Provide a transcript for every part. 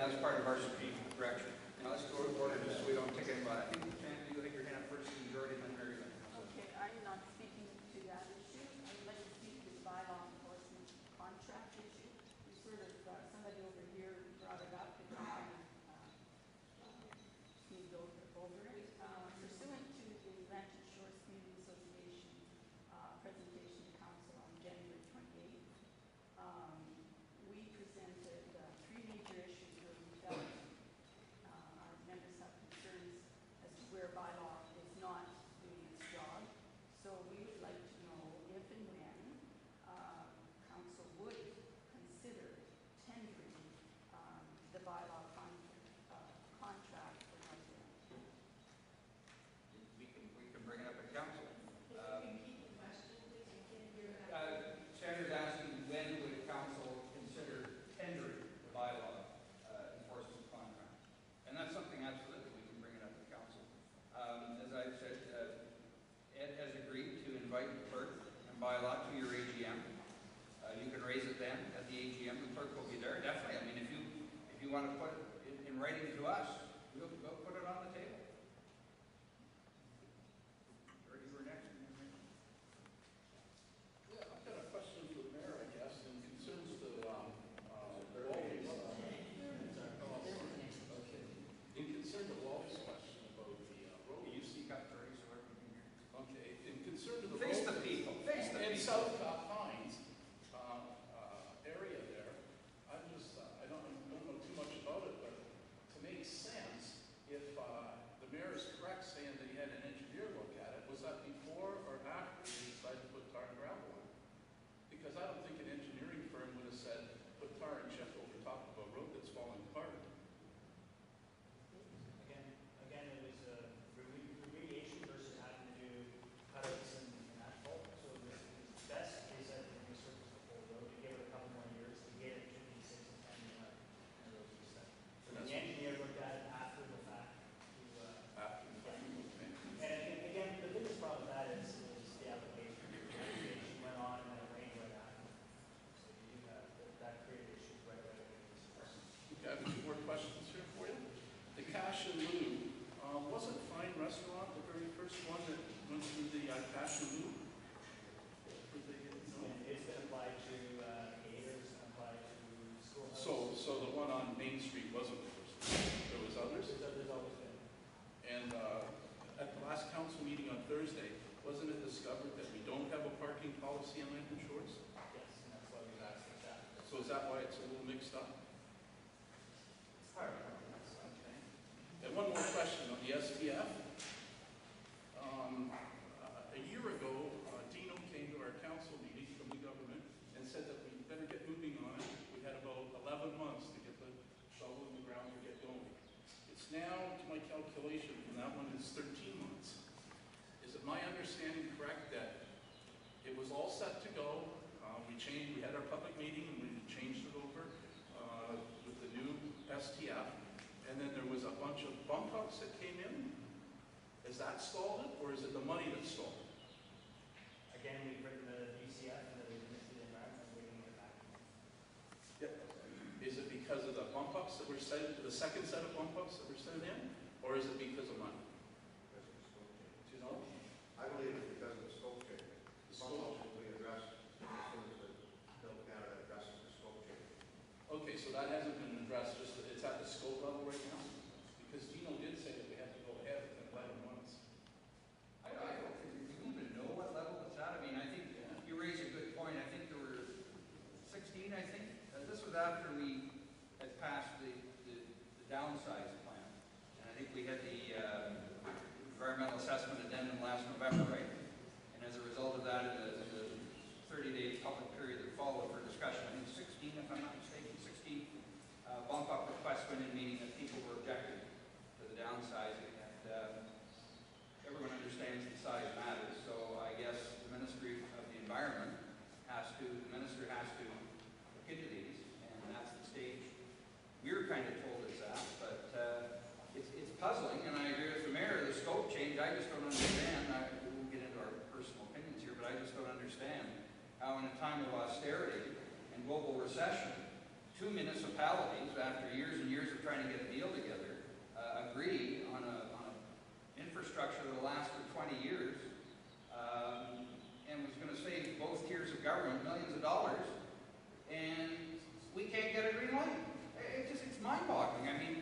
that's part of our strategic direction. Now let's go to order just so we don't take anybody. I think, Shannon, you think you're going to first, majority, and then Mary. Okay, I'm not speaking to that issue. I would like to speak to the bylaw enforcement contract issue. We sort of, somebody over here brought it up and kind of moved over it. Pursuant to the Atlantic Shores Community Association presentation to council on January 28th, we presented three major issues where we felt our members have concerns as to where bylaw is not doing its job. So we would like to know if and when council would consider tendering the bylaw contract for North End. We can bring it up at council. Repeat the question, please. I can't hear that. Senator's asking when would council consider tendering the bylaw enforcement contract, and that's something absolutely we can bring it up at council. As I've said, Ed has agreed to invite the clerk and bylaw to your AGM. You can raise it then at the AGM. The clerk will be there. Definitely. I mean, if you want to put it in writing to us, we'll put it on the table. You were next. Yeah, I've got a question for the mayor, I guess, and concerns the in concern to Walter's question about the road. You speak up 30 so everyone can hear. Okay, in concern to the Face road, the people. Face the in people. South Pines area there, I don't know too much about it, but to make sense, if the mayor is correct saying that he had an engineer look at it, was that before or after he decided to put tar and gravel on? Because I don't think an engineering firm would have said, put tar and chip over top of a road that's falling apart. Again, it was a remediation versus having to do cutouts and asphalt. So the best is that we surface the whole road to give it a couple more years to get it to be 6 to 10 years. So the engineer looked at it after the fact. After the fact, okay. And again, the biggest problem with that is the application. The application went on and it rained right after. So you have that created issues right away. Okay, I have a few more questions here for you. The cash and lieu, wasn't Fine Restaurant the very first one that went through the cash and lieu? It's been applied to gators, applied to schoolhouses. So the one on Main Street wasn't the first one. There was others? There's always been. And at the last council meeting on Thursday, wasn't it discovered that we don't have a parking policy on Lantern Shores? Yes, and that's why we've asked for that. So is that why it's a little mixed up? It's part of it. Okay. And one more question on the STF. A year ago, Dino came to our council meeting from the government and said that we better get moving on it. We had about 11 months to get the shovel in the ground to get going. It's now, to my calculation, from that one is 13 months. Is it my understanding correct that it was all set to go? We had our public meeting and we changed it over with the new STF. And then there was a bunch of bump outs that came in. Is that stalled it, or is it the money that stalled it? Again, we've written the DCF and the Ministry of the Environment and waiting to get back. Yep. Is it because of the bump ups that were set, the second set of bump ups that were set in, or is it because of money? Because of the scope change. Do you know? I believe it's because of the scope change. The Scope. scope will be addressed as soon as the Bill Canada addresses the scope change. Okay, so that hasn't been addressed, just that it's at the scope level right now? Because Dino did say that we have to go ahead within 11 months. I don't think we even know what level it's at. I mean, I think you raise a good point. I think there were 16, I think. This was after we had passed the downsize plan. And I think we had the environmental assessment addendum last November, right? And as a result of that, the 30-day public period that followed for discussion, I think 16, if I'm not mistaken, 16 bump up requests went in, meaning that people were objecting to the downsizing. And everyone understands the size matters, so I guess the Ministry of the Environment the minister has to look into these, and that's the stage we're kind of told it's at, but it's puzzling, and I agree with the mayor, the scope change, I just don't understand. We won't get into our personal opinions here, but I just don't understand how in a time of austerity and global recession, two municipalities, after years and years of trying to get a deal together, agreed on a infrastructure that will last for 20 years, and was going to save both tiers of government millions of dollars, and we can't get a green light. It's mind-boggling. I mean,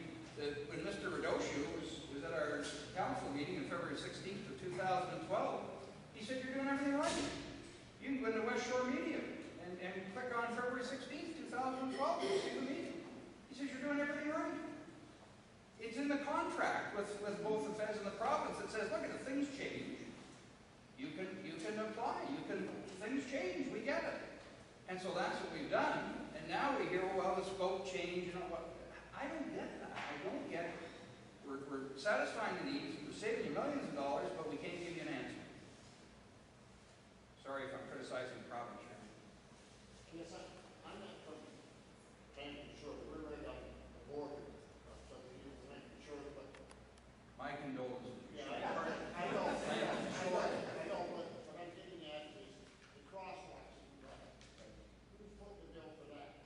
when Mr. Radoshu was at our council meeting on February 16th of 2012, he said, you're doing everything right. You can go into WestShoreMedia and click on February 16th, 2012, you'll see the meeting. He says, you're doing everything right. It's in the contract with both the feds and the province that says, look, if things change, you can apply. Things change, we get it. And so that's what we've done. And now we hear, well, the scope change, what? I don't get that. I don't get it. We're satisfying the needs, we're saving you millions of dollars, but we can't give you an answer. Sorry if I'm criticizing the province, Chairman. Yes, I'm not from Hampton Shore, we're right on the border, so we use Hampton Shore, but. My condolences. Yeah, I know, what I'm getting at is the crosswalks that you got. Who's putting the bill for that?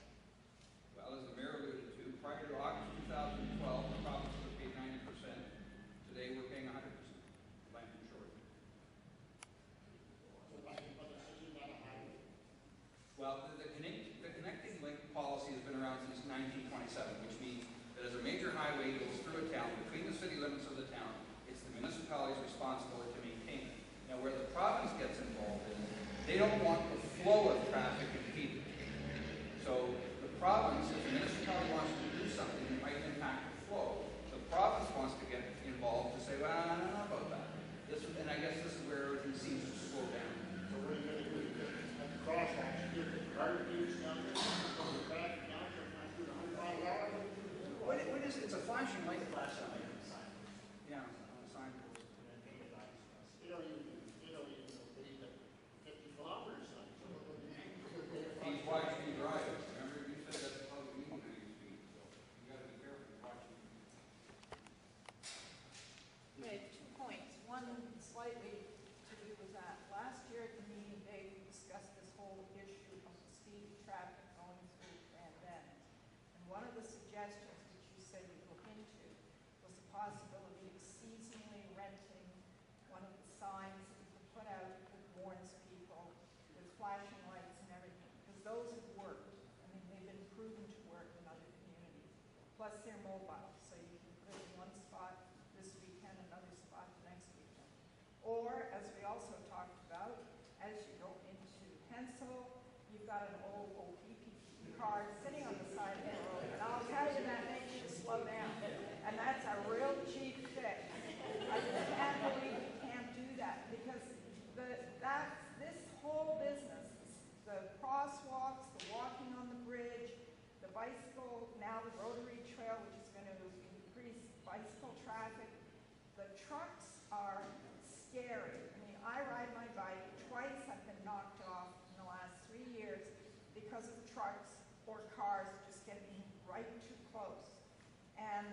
Well, as the mayor alluded to, prior to August 2012, the province was paid 90%. Today, we're paying 100%. Hampton Shore. So that's because it's isn't that a highway? Well, the connecting link policy has been around since 1927, which means that as a major highway goes through a town, between the city limits of the town, it's the municipality's responsibility to maintain it. Now, where the province gets involved is, they don't want the flow of traffic impeded. So the province, if the municipality wants to do something that might impact the flow, the province wants to get involved to say, well, I don't know about that. And I guess this is where everything seems to slow down. So what are you gonna do? At the crosswalks, you get the garbage down there, the traffic down there, not doing 100 miles an hour? What is it? It's a flashing light. Flash on the sign, Yeah, on a signpost. and then make it back to us. They don't even obey the 50 kilometers sign. So what do you do? He's watching you drive. Remember, you said that's a public meeting how you speak, so you gotta be careful watching. Okay, 2 points. One slightly to do with that. Last year at the meeting, Dave discussed this whole issue of the speed of traffic going through Van Bend. And one of the suggestions which you said you'd look into was the possibility of seasonally renting one of the signs that you could put out that warns people with flashing lights and everything. Because those have worked. I mean, they've been proven to work in other communities. Plus they're mobile, so you can put it in one spot this weekend, another spot the next weekend. Or, as we also talked about, as you go into Hensel, you've got an old OPP car sitting on the side of the road, and I'll tell you that makes you slow down. And that's a real cheap fix. I just can't believe you can't do that, because this whole business, the crosswalks, the walking on the bridge, the bicycle, now the rotary trail, which is going to increase bicycle traffic. The trucks are scary. I mean, I ride my bike. Twice I've been knocked off in the last 3 years because of trucks or cars just getting right too close. And